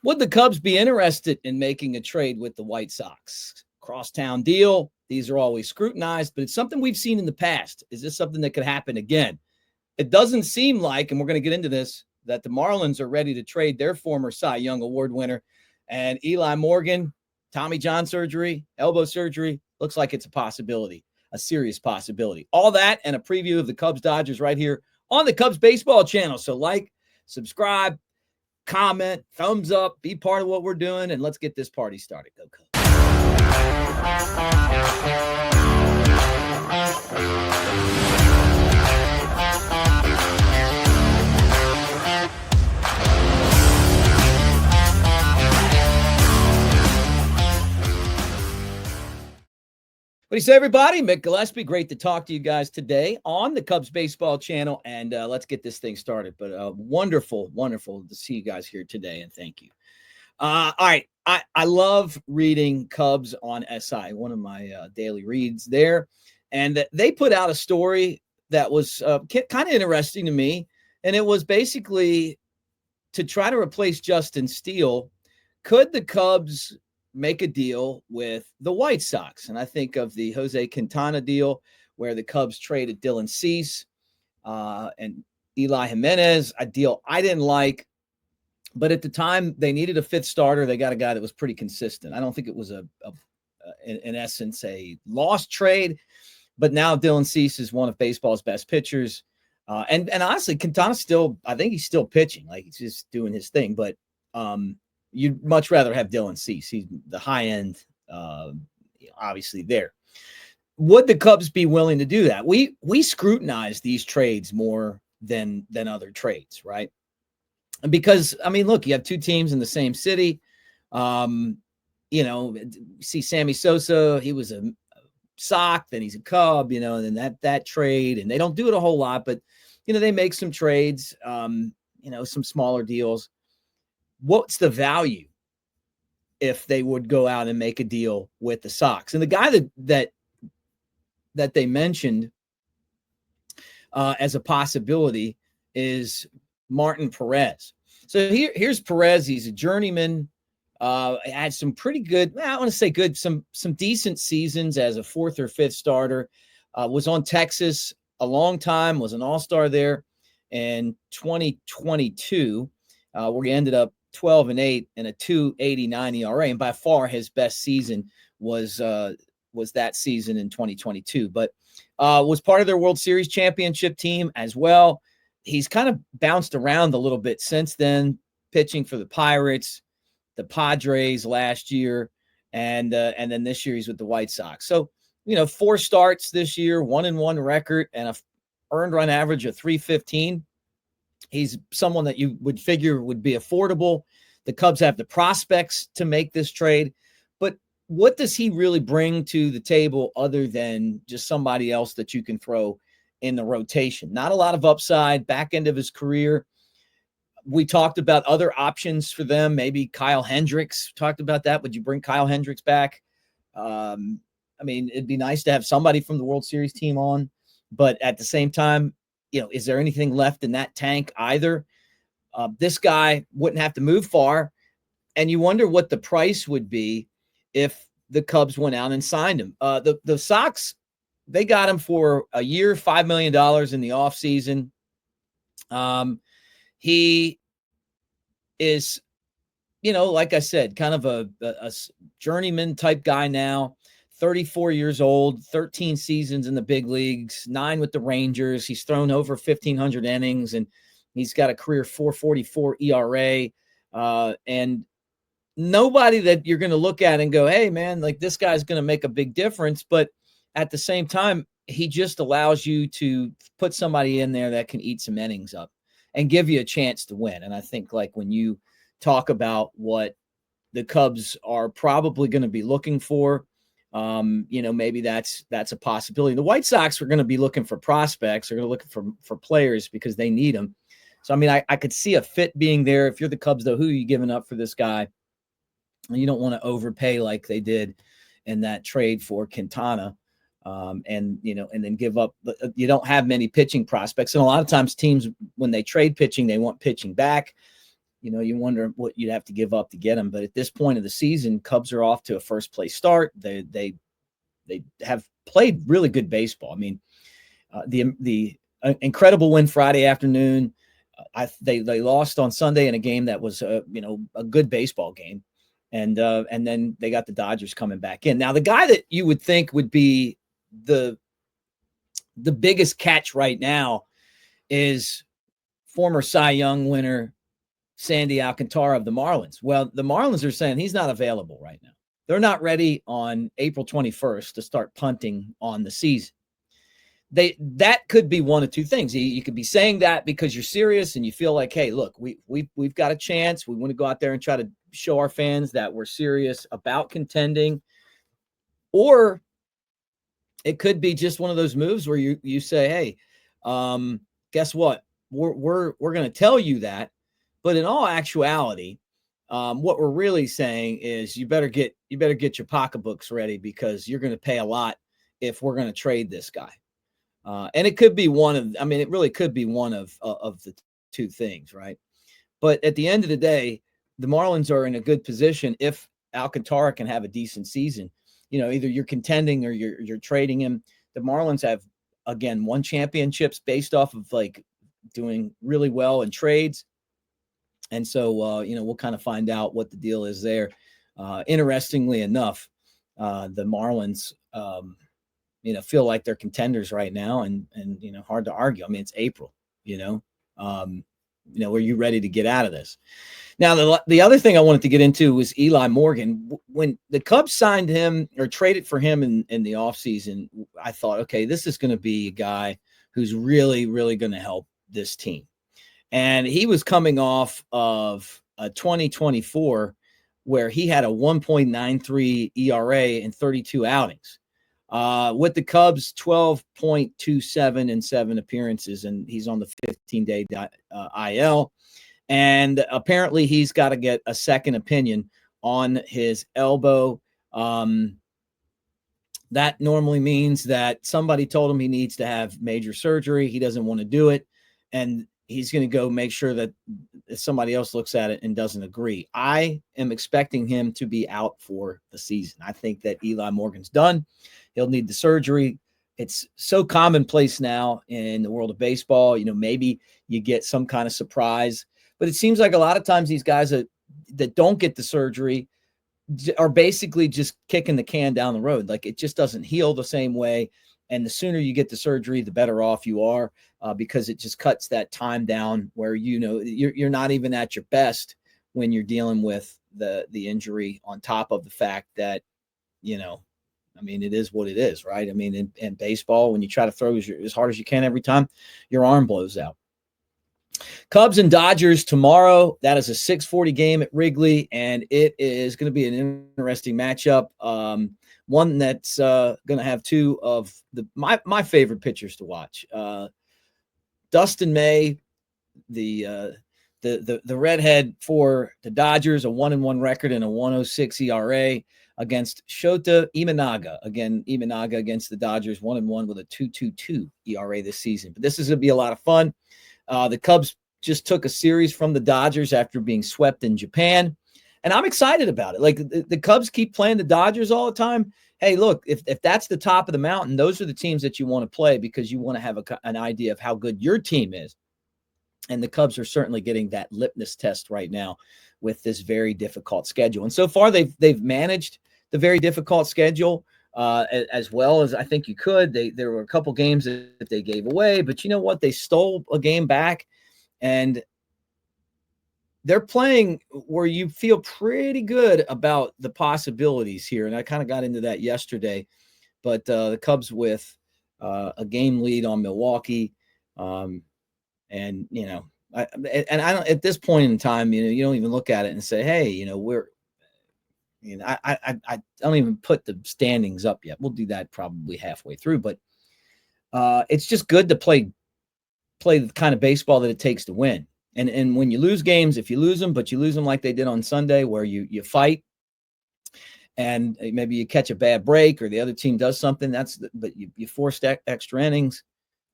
Would the Cubs be interested in making a trade with the White Sox? Crosstown deal. These are always scrutinized, but it's something we've seen in the past. Is this something that could happen again? It doesn't seem like, and we're going to get into this, that the Marlins are ready to trade their former Cy Young Award winner and Eli Morgan, Tommy John surgery, elbow surgery. Looks like it's a possibility, a serious possibility. All that and a preview of the Cubs Dodgers right here on the Cubs Baseball channel. So like, subscribe, comment, thumbs up, be part of what we're doing, and let's get this party started. Go Cubs. What do you say, everybody? Mick Gillespie. Great to talk to you guys today on the Cubs Baseball channel, and let's get this thing started. But wonderful to see you guys here today, and thank you. All right. I love reading Cubs on SI, one of my daily reads there. And they put out a story that was kind of interesting to me. And it was basically to try to replace Justin Steele. Could the Cubs make a deal with the White Sox? And I think of the Jose Quintana deal where the Cubs traded Dylan Cease and Eli Jimenez, a deal I didn't like. But at the time, they needed a fifth starter. They got a guy that was pretty consistent. I don't think it was in essence, a lost trade. But now Dylan Cease is one of baseball's best pitchers. And honestly, Quintana's still, I think he's still pitching. Like, he's just doing his thing. But you'd much rather have Dylan Cease. He's the high end, obviously, there. Would the Cubs be willing to do that? We scrutinize these trades more than other trades, right? Because, I mean, look, you have two teams in the same city. See Sammy Sosa, he was a Sox, then he's a Cub, and then that trade, and they don't do it a whole lot, but, they make some trades, some smaller deals. What's the value if they would go out and make a deal with the Sox? And the guy that they mentioned as a possibility is Martin Perez. So here's Perez. He's a journeyman. Had some pretty good, I want to say good, some decent seasons as a fourth or fifth starter. Was on Texas a long time, was an all-star there in 2022, where he ended up 12-8 and a 2.89 ERA. And by far his best season was that season in 2022, but was part of their World Series championship team as well. He's kind of bounced around a little bit since then, pitching for the Pirates, the Padres last year, and then this year he's with the White Sox. So, 4 starts this year, 1-1 record, and a earned run average of 315. He's someone that you would figure would be affordable. The Cubs have the prospects to make this trade, but what does he really bring to the table other than just somebody else that you can throw in the rotation? Not a lot of upside, back end of his career. We talked about other options for them. Maybe Kyle Hendricks, talked about that. Would you bring Kyle Hendricks back? It'd be nice to have somebody from the World Series team on, but at the same time, is there anything left in that tank either? This guy wouldn't have to move far, and you wonder what the price would be if the Cubs went out and signed him. The Sox, they got him for a year, $5 million in the offseason. He is, like I said, kind of a journeyman type guy now, 34 years old, 13 seasons in the big leagues, 9 with the Rangers. He's thrown over 1,500 innings, and he's got a career 4.44 ERA. And nobody that you're going to look at and go, hey, man, like this guy's going to make a big difference. But at the same time, he just allows you to put somebody in there that can eat some innings up and give you a chance to win. And I think, like, when you talk about what the Cubs are probably going to be looking for, maybe that's a possibility. The White Sox are going to be looking for prospects. They're going to look for players because they need them. So, I could see a fit being there. If you're the Cubs, though, who are you giving up for this guy? You don't want to overpay like they did in that trade for Quintana. And then give up. You don't have many pitching prospects. And a lot of times teams, when they trade pitching, they want pitching back. You wonder what you'd have to give up to get him. But at this point of the season, Cubs are off to a first place start. They have played really good baseball. I mean, the incredible win Friday afternoon. They lost on Sunday in a game that was a good baseball game, and then they got the Dodgers coming back in. Now, the guy that you would think would be the biggest catch right now is former Cy Young winner Sandy Alcantara of the Marlins. Well, the Marlins are saying he's not available right now. They're not ready on April 21st to start punting on the season. That could be one of two things. You could be saying that because you're serious and you feel like, hey, look, we've got a chance. We want to go out there and try to show our fans that we're serious about contending. Or it could be just one of those moves where you say, hey, guess what? We're going to tell you that, but in all actuality, what we're really saying is you better get your pocketbooks ready because you're going to pay a lot if we're going to trade this guy. And it could be it really could be one of the two things, right? But at the end of the day, the Marlins are in a good position if Alcantara can have a decent season. Either you're contending or you're trading him. The Marlins have, again, won championships based off of like doing really well in trades. And so, we'll kind of find out what the deal is there. Interestingly enough, the Marlins, feel like they're contenders right now and hard to argue. I mean, it's April, were you ready to get out of this? Now, the other thing I wanted to get into was Eli Morgan. When the Cubs signed him or traded for him in the offseason, I thought, okay, this is going to be a guy who's really, really going to help this team. And he was coming off of a 2024 where he had a 1.93 ERA in 32 outings. With the Cubs, 12.27 in 7 appearances, and he's on the 15-day IL. And apparently he's got to get a second opinion on his elbow. That normally means that somebody told him he needs to have major surgery. He doesn't want to do it. And he's going to go make sure that somebody else looks at it and doesn't agree. I am expecting him to be out for the season. I think that Eli Morgan's done. He'll need the surgery. It's so commonplace now in the world of baseball. Maybe you get some kind of surprise, but it seems like a lot of times these guys that don't get the surgery are basically just kicking the can down the road. Like it just doesn't heal the same way. And the sooner you get the surgery, the better off you are, because it just cuts that time down where, you're not even at your best when you're dealing with the injury on top of the fact that, it is what it is, right? I mean, in baseball, when you try to throw as hard as you can every time, your arm blows out. Cubs and Dodgers tomorrow. That is a 6:40 game at Wrigley, and it is going to be an interesting matchup. One that's going to have two of my favorite pitchers to watch. Dustin May, the redhead for the Dodgers, a 1-1 record and a 1.06 ERA against Shota Imanaga. Again, Imanaga against the Dodgers, 1-1 with a 2.22 ERA this season. But this is going to be a lot of fun. The Cubs just took a series from the Dodgers after being swept in Japan. And I'm excited about it. Like the Cubs keep playing the Dodgers all the time. Hey, look, if that's the top of the mountain, those are the teams that you want to play because you want to have an idea of how good your team is. And the Cubs are certainly getting that litmus test right now with this very difficult schedule. And so far, they've managed the very difficult schedule as well as I think you could. There were a couple games that they gave away, but you know what? They stole a game back, and they're playing where you feel pretty good about the possibilities here. And I kind of got into that yesterday, but the Cubs with a game lead on Milwaukee. And, I don't, at this point in time, you don't even look at it and say, hey, I don't even put the standings up yet. We'll do that probably halfway through, but it's just good to play the kind of baseball that it takes to win. And when you lose games, if you lose them, but you lose them like they did on Sunday, where you fight and maybe you catch a bad break or the other team does something, but you forced extra innings.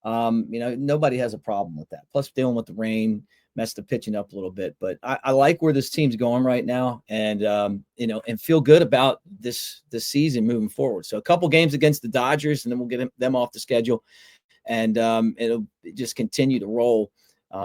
Nobody has a problem with that. Plus dealing with the rain, messed the pitching up a little bit. But I like where this team's going right now, and and feel good about this season moving forward. So a couple games against the Dodgers, and then we'll get them off the schedule, and it'll just continue to roll.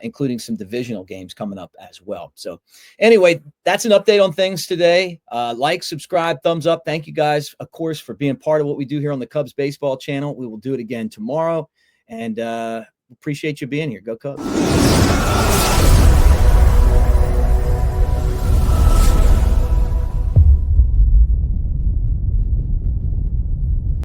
Including some divisional games coming up as well. So anyway, that's an update on things today. Like, subscribe, thumbs up. Thank you guys, of course, for being part of what we do here on the Cubs Baseball channel. We will do it again tomorrow, and appreciate you being here. Go Cubs.